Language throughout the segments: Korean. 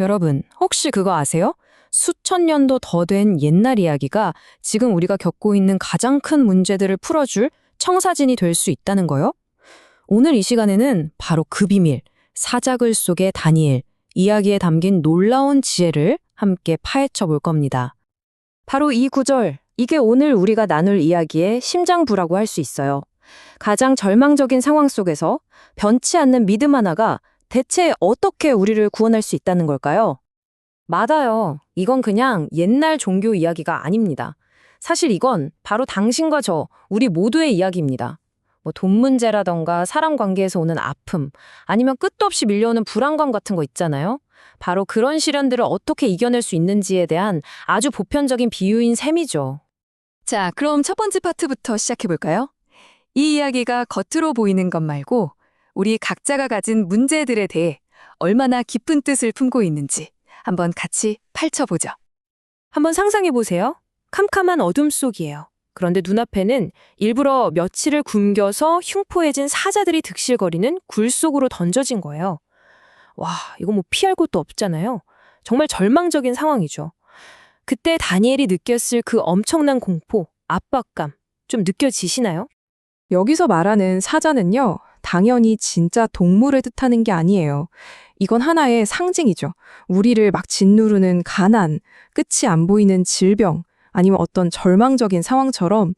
여러분, 혹시 그거 아세요? 수천 년도 더 된 옛날 이야기가 지금 우리가 겪고 있는 가장 큰 문제들을 풀어줄 청사진이 될 수 있다는 거요? 오늘 이 시간에는 바로 그 비밀, 사자글 속의 다니엘, 이야기에 담긴 놀라운 지혜를 함께 파헤쳐 볼 겁니다. 바로 이 구절, 이게 오늘 우리가 나눌 이야기의 심장부라고 할 수 있어요. 가장 절망적인 상황 속에서 변치 않는 믿음 하나가 대체 어떻게 우리를 구원할 수 있다는 걸까요? 맞아요. 이건 그냥 옛날 종교 이야기가 아닙니다. 사실 이건 바로 당신과 저, 우리 모두의 이야기입니다. 돈 문제라던가 사람 관계에서 오는 아픔, 아니면 끝도 없이 밀려오는 불안감 같은 거 있잖아요. 바로 그런 시련들을 어떻게 이겨낼 수 있는지에 대한 아주 보편적인 비유인 셈이죠. 자, 그럼 첫 번째 파트부터 시작해볼까요? 이 이야기가 겉으로 보이는 것 말고 우리 각자가 가진 문제들에 대해 얼마나 깊은 뜻을 품고 있는지 한번 같이 펼쳐보죠. 한번 상상해 보세요. 캄캄한 어둠 속이에요. 그런데 눈앞에는 일부러 며칠을 굶겨서 흉포해진 사자들이 득실거리는 굴 속으로 던져진 거예요. 와, 이거 피할 곳도 없잖아요. 정말 절망적인 상황이죠. 그때 다니엘이 느꼈을 그 엄청난 공포, 압박감, 좀 느껴지시나요? 여기서 말하는 사자는요, 당연히 진짜 동물을 뜻하는 게 아니에요. 이건 하나의 상징이죠. 우리를 막 짓누르는 가난, 끝이 안 보이는 질병, 아니면 어떤 절망적인 상황처럼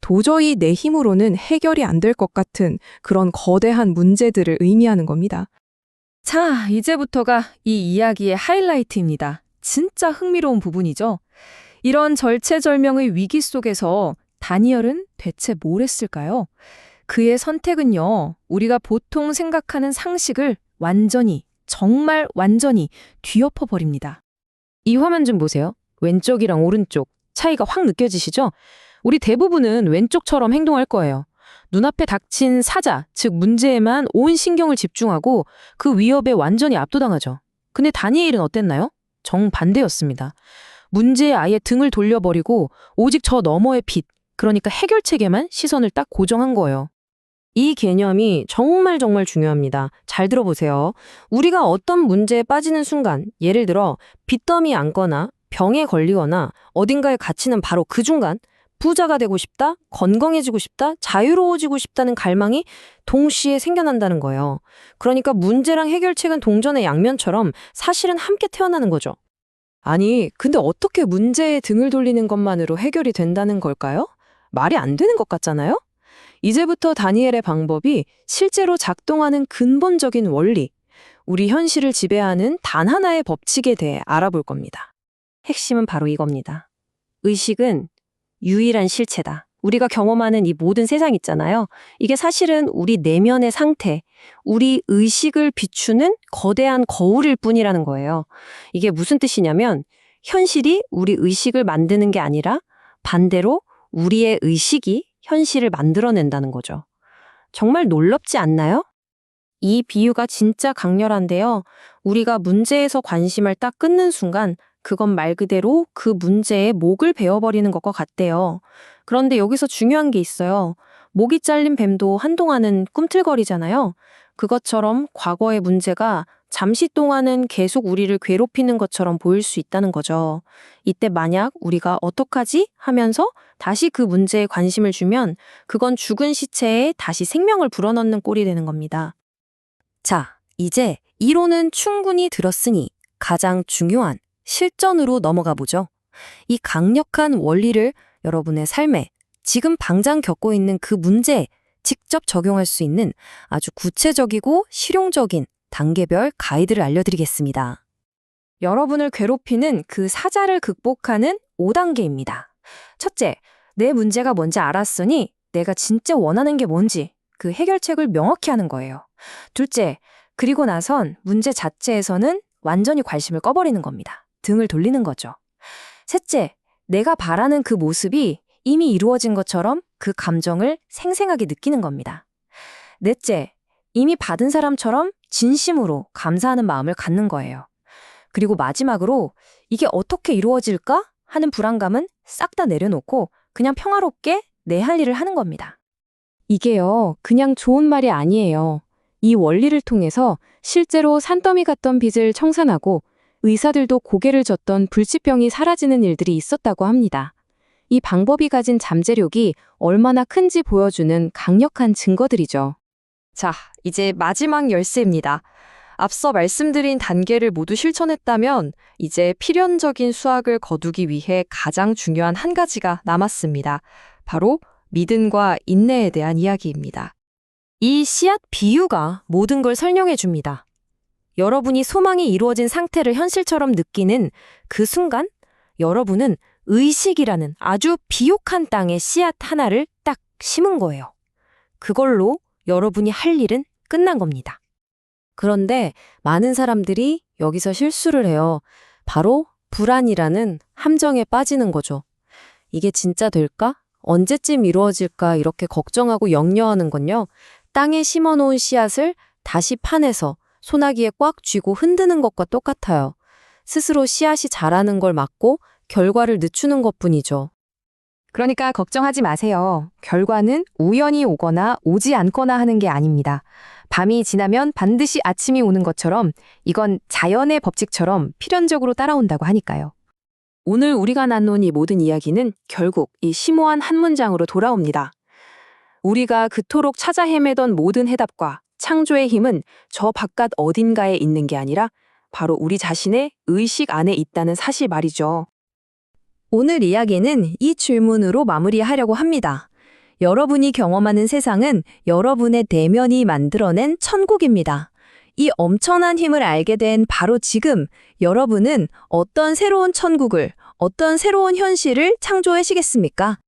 도저히 내 힘으로는 해결이 안 될 것 같은 그런 거대한 문제들을 의미하는 겁니다. 자, 이제부터가 이 이야기의 하이라이트입니다. 진짜 흥미로운 부분이죠. 이런 절체절명의 위기 속에서 다니엘은 대체 뭘 했을까요? 그의 선택은요, 우리가 보통 생각하는 상식을 완전히, 정말 완전히 뒤엎어 버립니다. 이 화면 좀 보세요. 왼쪽이랑 오른쪽 차이가 확 느껴지시죠? 우리 대부분은 왼쪽처럼 행동할 거예요. 눈앞에 닥친 사자, 즉 문제에만 온 신경을 집중하고 그 위협에 완전히 압도당하죠. 근데 다니엘은 어땠나요? 정반대였습니다. 문제에 아예 등을 돌려버리고 오직 저 너머의 빛, 그러니까 해결책에만 시선을 딱 고정한 거예요. 이 개념이 정말 중요합니다. 잘 들어보세요. 우리가 어떤 문제에 빠지는 순간, 예를 들어 빚더미에 앉거나 병에 걸리거나 어딘가에 갇히는 바로 그 중간, 부자가 되고 싶다, 건강해지고 싶다, 자유로워지고 싶다는 갈망이 동시에 생겨난다는 거예요. 그러니까 문제랑 해결책은 동전의 양면처럼 사실은 함께 태어나는 거죠. 아니, 근데 어떻게 문제에 등을 돌리는 것만으로 해결이 된다는 걸까요? 말이 안 되는 것 같잖아요? 이제부터 다니엘의 방법이 실제로 작동하는 근본적인 원리, 우리 현실을 지배하는 단 하나의 법칙에 대해 알아볼 겁니다. 핵심은 바로 이겁니다. 의식은 유일한 실체다. 우리가 경험하는 이 모든 세상 있잖아요. 이게 사실은 우리 내면의 상태, 우리 의식을 비추는 거대한 거울일 뿐이라는 거예요. 이게 무슨 뜻이냐면 현실이 우리 의식을 만드는 게 아니라 반대로 우리의 의식이 현실을 만들어낸다는 거죠. 정말 놀랍지 않나요? 이 비유가 진짜 강렬한데요. 우리가 문제에서 관심을 딱 끊는 순간 그건 말 그대로 그 문제에 목을 베어버리는 것과 같대요. 그런데 여기서 중요한 게 있어요. 목이 잘린 뱀도 한동안은 꿈틀거리잖아요. 그것처럼 과거의 문제가 잠시 동안은 계속 우리를 괴롭히는 것처럼 보일 수 있다는 거죠. 이때 만약 우리가 어떡하지? 하면서 다시 그 문제에 관심을 주면 그건 죽은 시체에 다시 생명을 불어넣는 꼴이 되는 겁니다. 자, 이제 이론은 충분히 들었으니 가장 중요한 실전으로 넘어가 보죠. 이 강력한 원리를 여러분의 삶에 지금 당장 겪고 있는 그 문제에 직접 적용할 수 있는 아주 구체적이고 실용적인 단계별 가이드를 알려드리겠습니다. 여러분을 괴롭히는 그 사자를 극복하는 5단계입니다. 첫째, 내 문제가 뭔지 알았으니 내가 진짜 원하는 게 뭔지 그 해결책을 명확히 하는 거예요. 둘째, 그리고 나선 문제 자체에서는 완전히 관심을 꺼버리는 겁니다. 등을 돌리는 거죠. 셋째, 내가 바라는 그 모습이 이미 이루어진 것처럼 그 감정을 생생하게 느끼는 겁니다. 넷째, 이미 받은 사람처럼 진심으로 감사하는 마음을 갖는 거예요. 그리고 마지막으로 이게 어떻게 이루어질까 하는 불안감은 싹 다 내려놓고 그냥 평화롭게 내 할 일을 하는 겁니다. 이게요, 그냥 좋은 말이 아니에요. 이 원리를 통해서 실제로 산더미 같던 빚을 청산하고 의사들도 고개를 젓던 불치병이 사라지는 일들이 있었다고 합니다. 이 방법이 가진 잠재력이 얼마나 큰지 보여주는 강력한 증거들이죠. 자, 이제 마지막 열쇠입니다. 앞서 말씀드린 단계를 모두 실천했다면 이제 필연적인 수확을 거두기 위해 가장 중요한 한 가지가 남았습니다. 바로 믿음과 인내에 대한 이야기입니다. 이 씨앗 비유가 모든 걸 설명해 줍니다. 여러분이 소망이 이루어진 상태를 현실처럼 느끼는 그 순간, 여러분은 의식이라는 아주 비옥한 땅에 씨앗 하나를 딱 심은 거예요. 그걸로 여러분이 할 일은 끝난 겁니다. 그런데 많은 사람들이 여기서 실수를 해요. 바로 불안이라는 함정에 빠지는 거죠. 이게 진짜 될까? 언제쯤 이루어질까? 이렇게 걱정하고 염려하는 건요. 땅에 심어놓은 씨앗을 다시 파내서 소나기에 꽉 쥐고 흔드는 것과 똑같아요. 스스로 씨앗이 자라는 걸 막고 결과를 늦추는 것뿐이죠. 그러니까 걱정하지 마세요. 결과는 우연히 오거나 오지 않거나 하는 게 아닙니다. 밤이 지나면 반드시 아침이 오는 것처럼 이건 자연의 법칙처럼 필연적으로 따라온다고 하니까요. 오늘 우리가 나눈 이 모든 이야기는 결국 이 심오한 한 문장으로 돌아옵니다. 우리가 그토록 찾아 헤매던 모든 해답과 창조의 힘은 저 바깥 어딘가에 있는 게 아니라 바로 우리 자신의 의식 안에 있다는 사실 말이죠. 오늘 이야기는 이 질문으로 마무리하려고 합니다. 여러분이 경험하는 세상은 여러분의 내면이 만들어낸 천국입니다. 이 엄청난 힘을 알게 된 바로 지금 여러분은 어떤 새로운 천국을, 어떤 새로운 현실을 창조하시겠습니까?